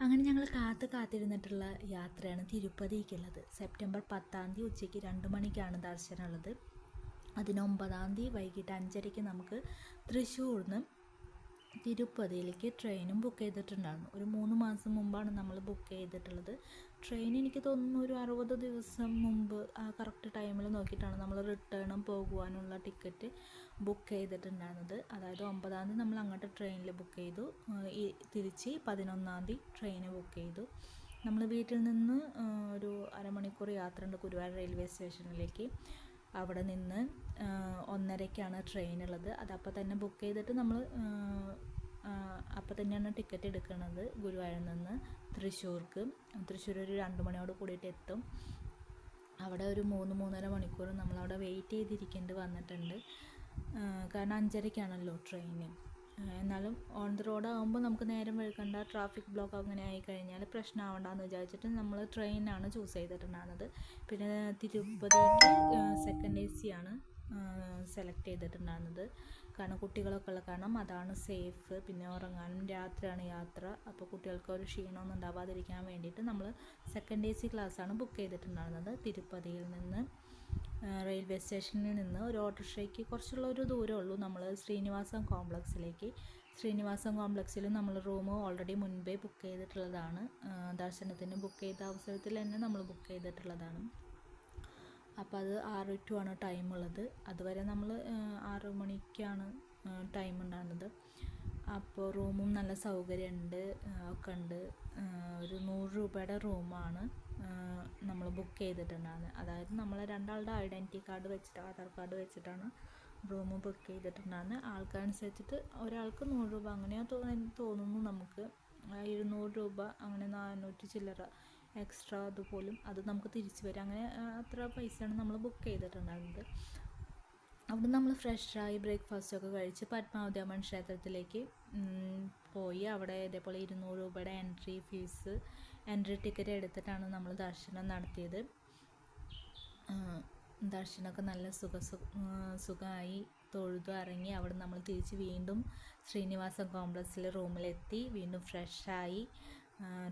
അങ്ങനെ ഞങ്ങൾ കാത്തിരുന്നിട്ടുള്ള യാത്രയാണ് തിരുപ്പതിക്കുള്ളത്. സെപ്റ്റംബർ 10 ഉച്ചയ്ക്ക് 2 മണിക്കാണ് ദർശനമുള്ളത്. അതിന് 9 വൈകിട്ട് 5:30 നമുക്ക് തൃശ്ശൂരിൽ നിന്ന് തിരുപ്പതിയിലേക്ക് ട്രെയിനും ബുക്ക് ചെയ്തിട്ടുണ്ടായിരുന്നു. ഒരു 3 മാസം മുമ്പാണ് നമ്മൾ ബുക്ക് ചെയ്തിട്ടുള്ളത്. ട്രെയിൻ എനിക്ക് തോന്നുന്നു ഒരു 60 ദിവസം മുമ്പ് ആ കറക്റ്റ് ടൈമിൽ നോക്കിയിട്ടാണ് നമ്മൾ റിട്ടേണും പോകുവാനുള്ള ടിക്കറ്റ് ബുക്ക് ചെയ്തിട്ടുണ്ടായിരുന്നത്. അതായത് 9 നമ്മൾ അങ്ങോട്ട് ട്രെയിനിൽ ബുക്ക് ചെയ്തു, തിരിച്ച് 11 ട്രെയിന് ബുക്ക് ചെയ്തു. നമ്മൾ വീട്ടിൽ നിന്ന് ഒരു അരമണിക്കൂർ യാത്ര ഉണ്ട് ഗുരുവായൂർ റെയിൽവേ സ്റ്റേഷനിലേക്ക്. അവിടെ നിന്ന് 1:30ക്കാണ് ട്രെയിനുള്ളത്. അതപ്പോൾ തന്നെ ബുക്ക് ചെയ്തിട്ട് നമ്മൾ അപ്പോൾ തന്നെയാണ് ടിക്കറ്റ് എടുക്കുന്നത്. ഗുരുവായൂരിൽ നിന്ന് തൃശ്ശൂർ ഒരു 2 മണിയോട് കൂടിയിട്ട് എത്തും. അവിടെ ഒരു 3-3.5 മണിക്കൂർ നമ്മളവിടെ വെയിറ്റ് ചെയ്തിരിക്കേണ്ടി വന്നിട്ടുണ്ട്. കാരണം 5:30ക്കാണല്ലോ ട്രെയിന്. എന്നാലും ഓൺ ദി റോഡ് ആകുമ്പോൾ നമുക്ക് നേരം വഴുകണ്ട, ട്രാഫിക് ബ്ലോക്ക് അങ്ങനെ ആയിക്കഴിഞ്ഞാൽ പ്രശ്നമാവണ്ടെന്ന് വിചാരിച്ചിട്ട് നമ്മൾ ട്രെയിനാണ് ചൂസ് ചെയ്തിട്ടുണ്ടായിരുന്നത്. പിന്നെ തിരുപ്പതിക്ക് സെക്കൻഡ് AC ആണ് സെലക്ട് ചെയ്തിട്ടുണ്ടായിരുന്നത്. കാരണം കുട്ടികളൊക്കെ ഉള്ള കാരണം അതാണ് സേഫ്. പിന്നെ ഉറങ്ങാനും രാത്രിയാണ് യാത്ര, അപ്പോൾ കുട്ടികൾക്ക് ഒരു ക്ഷീണമൊന്നും ഉണ്ടാവാതിരിക്കാൻ വേണ്ടിയിട്ട് നമ്മൾ സെക്കൻഡ് AC ക്ലാസ്സാണ് ബുക്ക് ചെയ്തിട്ടുണ്ടായിരുന്നത്. തിരുപ്പതിയിൽ നിന്ന് റെയിൽവേ സ്റ്റേഷനിൽ നിന്ന് ഒരു ഓട്ടോറിക്ഷയ്ക്ക് കുറച്ചുള്ള ഒരു ദൂരമുള്ളൂ നമ്മൾ ശ്രീനിവാസം കോംപ്ലക്സിലേക്ക്. ശ്രീനിവാസം കോംപ്ലക്സിൽ നമ്മൾ റൂം ഓൾറെഡി മുൻപേ ബുക്ക് ചെയ്തിട്ടുള്ളതാണ്. ദർശനത്തിന് ബുക്ക് ചെയ്ത അവസരത്തിൽ തന്നെ നമ്മൾ ബുക്ക് ചെയ്തിട്ടുള്ളതാണ്. അപ്പോൾ അത് 6 to ആണ് ടൈമുള്ളത്. അതുവരെ നമ്മൾ 6 മണിക്കാണ് ടൈം ഉണ്ടായിരുന്നത്. അപ്പോൾ റൂമും നല്ല സൗകര്യമുണ്ട്, ഒക്കെ ഉണ്ട്. ഒരു 100 രൂപയുടെ റൂമാണ് നമ്മൾ ബുക്ക് ചെയ്തിട്ടുണ്ടായിരുന്നത്. അതായത് നമ്മൾ രണ്ടാളുടെ ഐഡൻറ്റിറ്റി കാർഡ് വെച്ചിട്ട്, ആധാർ കാർഡ് വെച്ചിട്ടാണ് റൂം ബുക്ക് ചെയ്തിട്ടുണ്ടായിരുന്നത്. ആൾക്കനുസരിച്ചിട്ട് ഒരാൾക്ക് 100 രൂപ അങ്ങനെയോ തോന്നുന്നു. നമുക്ക് 200 രൂപ അങ്ങനെ 400 ചില്ലറ എക്സ്ട്രാ അതുപോലും അത് നമുക്ക് തിരിച്ചു വരും. അങ്ങനെ അത്ര പൈസയാണ് നമ്മൾ ബുക്ക് ചെയ്തിട്ടുണ്ടായിരുന്നത്. അവിടെ നമ്മൾ ഫ്രഷായി ബ്രേക്ക്ഫാസ്റ്റൊക്കെ കഴിച്ച് പത്മാവതി അമ്മൻ ക്ഷേത്രത്തിലേക്ക് പോയി. അവിടെ ഇതേപോലെ 200 രൂപയുടെ എൻട്രി ടിക്കറ്റ് എടുത്തിട്ടാണ് നമ്മൾ ദർശനം നടത്തിയത്. ദർശനമൊക്കെ നല്ല സുഖമായി തൊഴുതു ഇറങ്ങി. അവിടെ നമ്മൾ തിരിച്ച് വീണ്ടും ശ്രീനിവാസം കോംപ്ലക്സിൽ റൂമിലെത്തി. വീണ്ടും ഫ്രഷായി.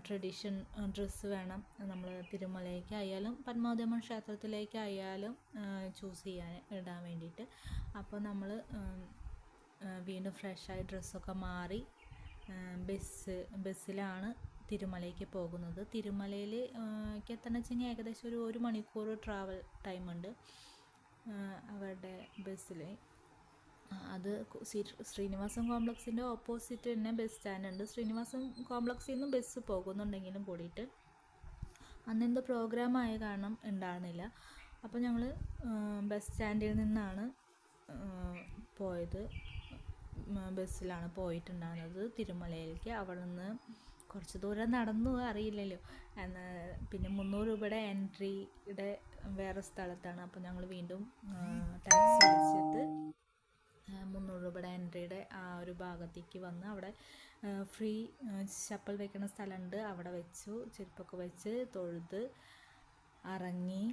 ട്രഡീഷൻ ഡ്രസ്സ് വേണം നമ്മൾ തിരുമലയ്ക്കായാലും പത്മാവതി അമ്മൻ ക്ഷേത്രത്തിലേക്കായാലും ചൂസ് ഇടാൻ വേണ്ടിയിട്ട്. അപ്പോൾ നമ്മൾ വീണ്ടും ഫ്രഷായി ഡ്രസ്സൊക്കെ മാറി ബസ്സിലാണ് തിരുമലയ്ക്ക് പോകുന്നത്. തിരുമലയിലേക്ക് എത്തണമെന്ന് വെച്ച് കഴിഞ്ഞാൽ ഏകദേശം ഒരു 1 മണിക്കൂർ ട്രാവൽ ടൈമുണ്ട് അവരുടെ ബസ്സിൽ. അത് ശ്രീനിവാസം കോംപ്ലക്സിൻ്റെ ഓപ്പോസിറ്റ് തന്നെ ബസ് സ്റ്റാൻഡ് ഉണ്ട്. ശ്രീനിവാസം കോംപ്ലക്സിൽ നിന്നും ബസ് പോകുന്നുണ്ടെങ്കിലും കൂടിയിട്ട് അന്നെന്തോ പ്രോഗ്രാം ആയ കാരണം ഉണ്ടായിരുന്നില്ല. അപ്പോൾ ഞങ്ങൾ ബസ് സ്റ്റാൻഡിൽ നിന്നാണ് പോയത്. ബസ്സിലാണ് പോയിട്ടുണ്ടായിരുന്നത് തിരുമലയിലേക്ക്. അവിടെ നിന്ന് കുറച്ച് ദൂരം നടന്നു, അറിയില്ലല്ലോ. പിന്നെ 300 രൂപയുടെ എൻട്രിയുടെ വേറെ സ്ഥലത്താണ്. അപ്പോൾ ഞങ്ങൾ വീണ്ടും ടാക്സി വിളിച്ചിട്ട് 300 രൂപയുടെ എൻട്രിയുടെ ആ ഒരു ഭാഗത്തേക്ക് വന്ന് അവിടെ ഫ്രീ ചപ്പൽ വെക്കുന്ന സ്ഥലമുണ്ട്. അവിടെ വെച്ചു, ചെരുപ്പൊക്കെ വെച്ച് തൊഴുത് ഇറങ്ങി.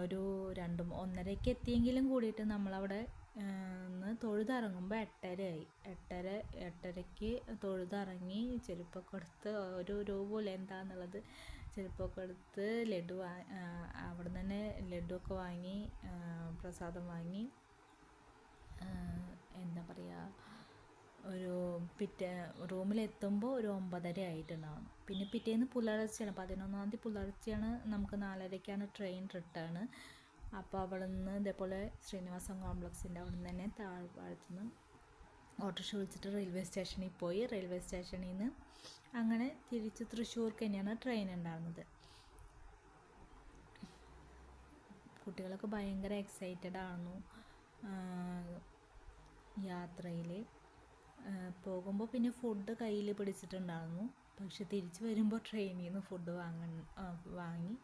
ഒരു 1:30ക്ക് എത്തിയെങ്കിലും കൂടിയിട്ട് നമ്മളവിടെ നിന്ന് തൊഴുതിറങ്ങുമ്പോൾ 8:30 ആയി. 8:30ക്ക് തൊഴുതിറങ്ങി. ചെരുപ്പൊക്കെ എടുത്ത് ഒരു രൂപയില്ല എന്താണെന്നുള്ളത് ചെരുപ്പൊക്കെ എടുത്ത് ലഡു അവിടെ നിന്ന് തന്നെ ലഡുവൊക്കെ വാങ്ങി, പ്രസാദം വാങ്ങി. എന്താ പറയുക, ഒരു റൂമിലെത്തുമ്പോൾ ഒരു 9:30 ആയിട്ടുണ്ടാവും. പിന്നെ പിറ്റേന്ന് പുലർച്ചെയാണ്, 11 പുലർച്ചെയാണ് നമുക്ക് 4:30ക്കാണ് ട്രെയിൻ റിട്ടേൺ. അപ്പോൾ അവിടെ നിന്ന് ഇതേപോലെ ശ്രീനിവാസം കോംപ്ലക്സിൻ്റെ അവിടെ നിന്ന് തന്നെ താഴ്ഭാഗത്തുനിന്ന് ഓട്ടോറിക്ഷ വിളിച്ചിട്ട് റെയിൽവേ സ്റ്റേഷനിൽ പോയി. റെയിൽവേ സ്റ്റേഷനിൽ നിന്ന് അങ്ങനെ തിരിച്ച് തൃശ്ശൂർക്ക് തന്നെയാണ് ട്രെയിൻ ഉണ്ടായിരുന്നത്. കുട്ടികളൊക്കെ ഭയങ്കര എക്സൈറ്റഡ് ആയിരുന്നു യാത്രയിൽ. പോകുമ്പോൾ പിന്നെ ഫുഡ് കയ്യിൽ പിടിച്ചിട്ടുണ്ടായിരുന്നു. പക്ഷെ തിരിച്ച് വരുമ്പോൾ ട്രെയിനിൽ നിന്ന് ഫുഡ് വാങ്ങി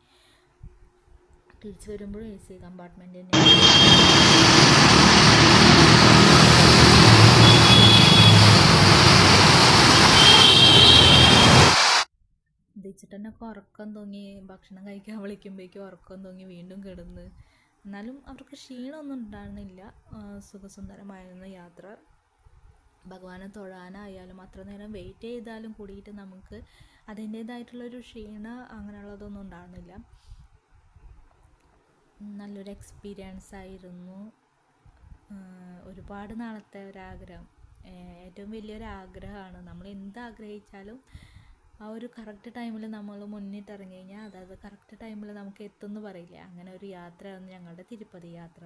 തിരിച്ച് വരുമ്പോഴും AC കമ്പാർട്ട്മെൻറ്റ് തന്നെ ഇതിച്ചിട്ട് തന്നെ ഉറക്കം തൂങ്ങി. ഭക്ഷണം കഴിക്കാൻ വിളിക്കുമ്പോഴേക്കും ഉറക്കം തൂങ്ങി വീണ്ടും കിടന്ന്. എന്നാലും അവർക്ക് ക്ഷീണമൊന്നും ഉണ്ടായിരുന്നില്ല. സുഖസുന്ദരമായിരുന്നു യാത്ര. ഭഗവാനെ തൊഴാനായാലും അത്ര നേരം വെയിറ്റ് ചെയ്താലും കൂടിയിട്ട് നമുക്ക് അതിൻ്റേതായിട്ടുള്ളൊരു ക്ഷീണം അങ്ങനെയുള്ളതൊന്നും ഉണ്ടാകുന്നില്ല. നല്ലൊരു എക്സ്പീരിയൻസ് ആയിരുന്നു. ഒരുപാട് നാളത്തെ ഒരാഗ്രഹം, ഏറ്റവും വലിയൊരു ആഗ്രഹമാണ്. നമ്മൾ എന്താഗ്രഹിച്ചാലും ആ ഒരു കറക്റ്റ് ടൈമിൽ നമ്മൾ മുന്നിട്ടിറങ്ങി കഴിഞ്ഞാൽ അതായത് കറക്റ്റ് ടൈമിൽ നമുക്ക് എത്തുമെന്ന് പറയില്ല. അങ്ങനെ ഒരു യാത്രയാണ് ഞങ്ങളുടെ തിരുപ്പതി യാത്ര.